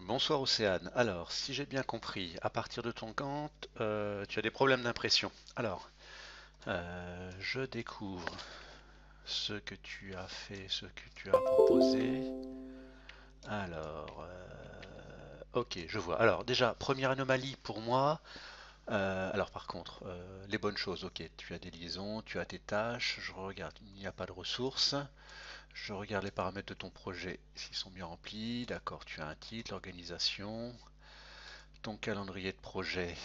Bonsoir Océane. Alors, si j'ai bien compris, à partir de ton Gantt, tu as des problèmes d'impression. Alors, je découvre ce que tu as fait, ce que tu as proposé. Alors, ok, je vois. Alors, déjà, première anomalie pour moi. Alors, par contre, les bonnes choses. Ok, tu as des liaisons, tu as tes tâches. Je regarde, il n'y a pas de ressources. Je regarde les paramètres de ton projet, s'ils sont bien remplis. D'accord, tu as un titre, l'organisation. Ton calendrier de projet.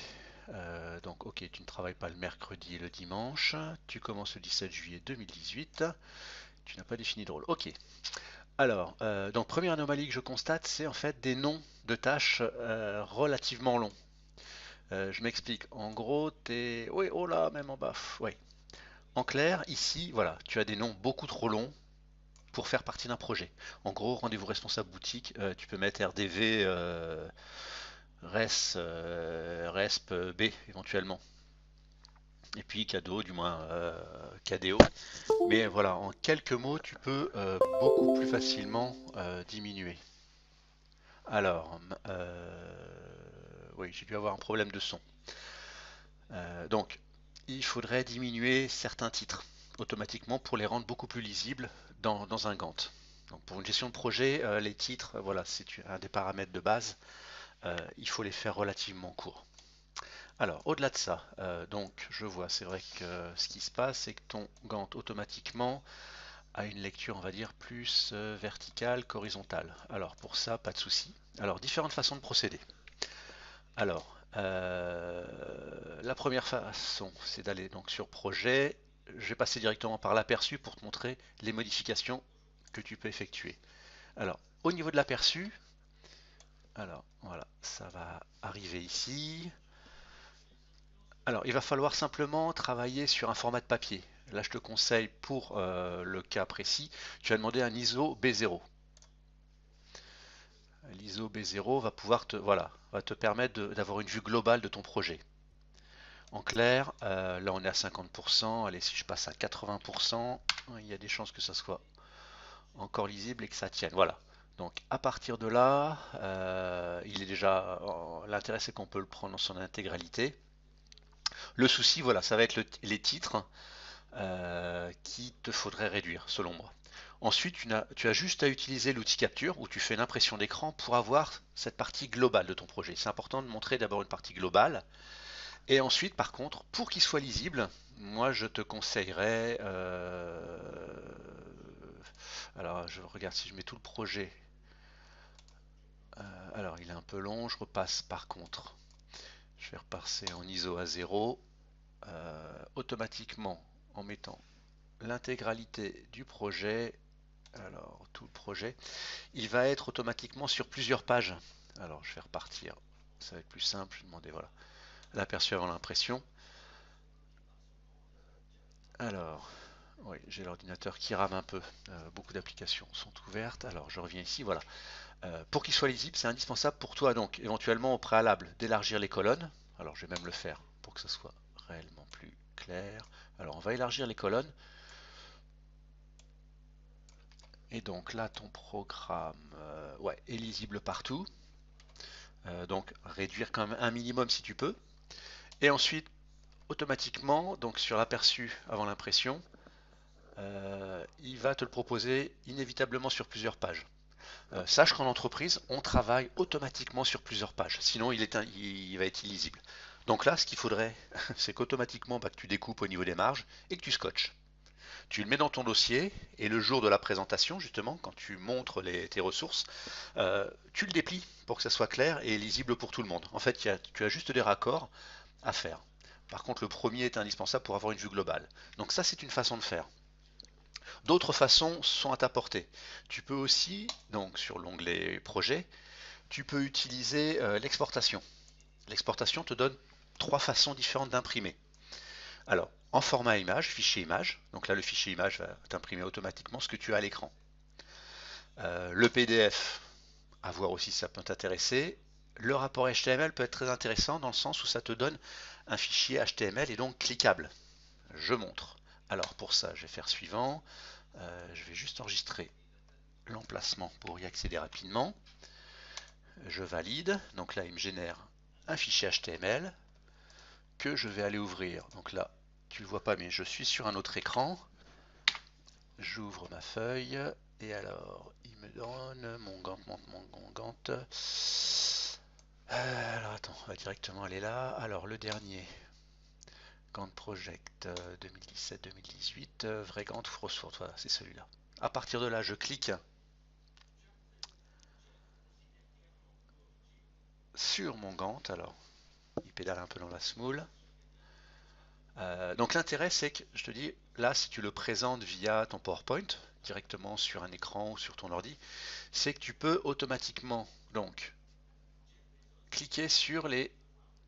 Donc, ok, tu ne travailles pas le mercredi et le dimanche. Tu commences le 17 juillet 2018. Tu n'as pas défini de rôle. Ok. Alors, donc première anomalie que je constate, c'est en fait des noms de tâches relativement longs. Je m'explique. En gros, t'es. Oui, oh là, même en bas. Oui. En clair, ici, voilà, tu as des noms beaucoup trop longs pour faire partie d'un projet. En gros, rendez-vous responsable boutique, tu peux mettre RDV, RESP B éventuellement. Et puis cadeau, du moins KDO. Mais voilà, en quelques mots, tu peux beaucoup plus facilement diminuer. Alors, oui, j'ai dû avoir un problème de son. Donc, il faudrait diminuer certains titres automatiquement pour les rendre beaucoup plus lisibles dans un Gantt. Donc, pour une gestion de projet, les titres, voilà, c'est un des paramètres de base. Il faut les faire relativement courts. Alors, au-delà de ça, donc je vois, c'est vrai que ce qui se passe, c'est que ton Gantt automatiquement a une lecture, on va dire, plus verticale qu'horizontale. Alors, pour ça, pas de souci. Alors, différentes façons de procéder. Alors, la première façon, c'est d'aller donc sur projet. Je vais passer directement par l'aperçu pour te montrer les modifications que tu peux effectuer. Alors, au niveau de l'aperçu, alors voilà, ça va arriver ici. Alors, il va falloir simplement travailler sur un format de papier. Là, je te conseille pour le cas précis, tu vas demander un ISO B0. L'ISO B0 va pouvoir te, voilà, va te permettre d'avoir une vue globale de ton projet. En clair, là on est à 50%, allez si je passe à 80%, il y a des chances que ça soit encore lisible et que ça tienne. Voilà. Donc à partir de là, il est déjà, l'intérêt c'est qu'on peut le prendre dans son intégralité. Le souci, voilà, ça va être les titres qui te faudrait réduire, selon moi. Ensuite, tu as juste à utiliser l'outil capture où tu fais une impression d'écran pour avoir cette partie globale de ton projet. C'est important de montrer d'abord une partie globale. Et ensuite, par contre, pour qu'il soit lisible, moi je te conseillerais. Alors, je regarde si je mets tout le projet. Alors, il est un peu long. Je repasse par contre. Je vais repasser en ISO à 0. Automatiquement, en mettant l'intégralité du projet, alors tout le projet, il va être automatiquement sur plusieurs pages. Alors je vais repartir, ça va être plus simple, je vais demander voilà, l'aperçu avant l'impression. Alors, oui, j'ai l'ordinateur qui rame un peu, beaucoup d'applications sont ouvertes, alors je reviens ici, voilà. Pour qu'il soit lisible, c'est indispensable pour toi donc éventuellement au préalable d'élargir les colonnes. Alors je vais même le faire pour que ce soit réellement plus clair. Alors on va élargir les colonnes. Et donc là, ton programme ouais, est lisible partout. Donc réduire quand même un minimum si tu peux. Et ensuite, automatiquement, donc sur l'aperçu avant l'impression, il va te le proposer inévitablement sur plusieurs pages. Sache qu'en entreprise, on travaille automatiquement sur plusieurs pages. Sinon, il va être illisible. Donc là, ce qu'il faudrait, c'est qu'automatiquement, bah, que tu découpes au niveau des marges et que tu scotches. Tu le mets dans ton dossier et le jour de la présentation, justement, quand tu montres tes ressources, tu le déplies pour que ça soit clair et lisible pour tout le monde. En fait, tu as juste des raccords à faire. Par contre, le premier est indispensable pour avoir une vue globale. Donc ça, c'est une façon de faire. D'autres façons sont à ta portée. Tu peux aussi, donc sur l'onglet projet, tu peux utiliser l'exportation. L'exportation te donne trois façons différentes d'imprimer. Alors, en format image, fichier image, donc là le fichier image va t'imprimer automatiquement ce que tu as à l'écran. Le PDF, à voir aussi si ça peut t'intéresser. Le rapport HTML peut être très intéressant dans le sens où ça te donne un fichier HTML et donc cliquable. Je montre. Alors pour ça, je vais faire suivant. Je vais juste enregistrer l'emplacement pour y accéder rapidement. je valide. Donc là, il me génère un fichier HTML que je vais aller ouvrir. Donc là, tu le vois pas, mais je suis sur un autre écran. J'ouvre ma feuille et alors il me donne mon Gantt, mon Gantt. Alors attends, on va directement aller là. Alors le dernier, Gantt Project 2017-2018, vrai Gantt Frostforce, voilà, c'est celui-là. À partir de là, je clique sur mon Gantt. Alors, il pédale un peu dans la smoule. Donc l'intérêt, c'est que je te dis, là, si tu le présentes via ton PowerPoint, directement sur un écran ou sur ton ordi, c'est que tu peux automatiquement donc cliquer sur les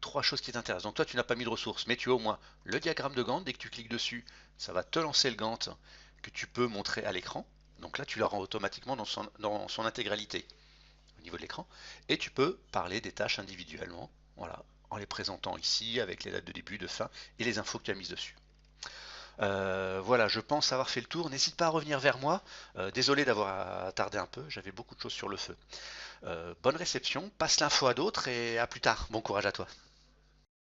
trois choses qui t'intéressent. Donc toi, tu n'as pas mis de ressources, mais tu as au moins le diagramme de Gantt. Dès que tu cliques dessus, ça va te lancer le Gantt que tu peux montrer à l'écran. Donc là, tu le rends automatiquement dans son intégralité au niveau de l'écran. Et tu peux parler des tâches individuellement, voilà, en les présentant ici avec les dates de début, de fin et les infos que tu as mises dessus. Voilà, je pense avoir fait le tour. N'hésite pas à revenir vers moi. Désolé d'avoir tardé un peu, j'avais beaucoup de choses sur le feu. Bonne réception, passe l'info à d'autres et à plus tard. Bon courage à toi.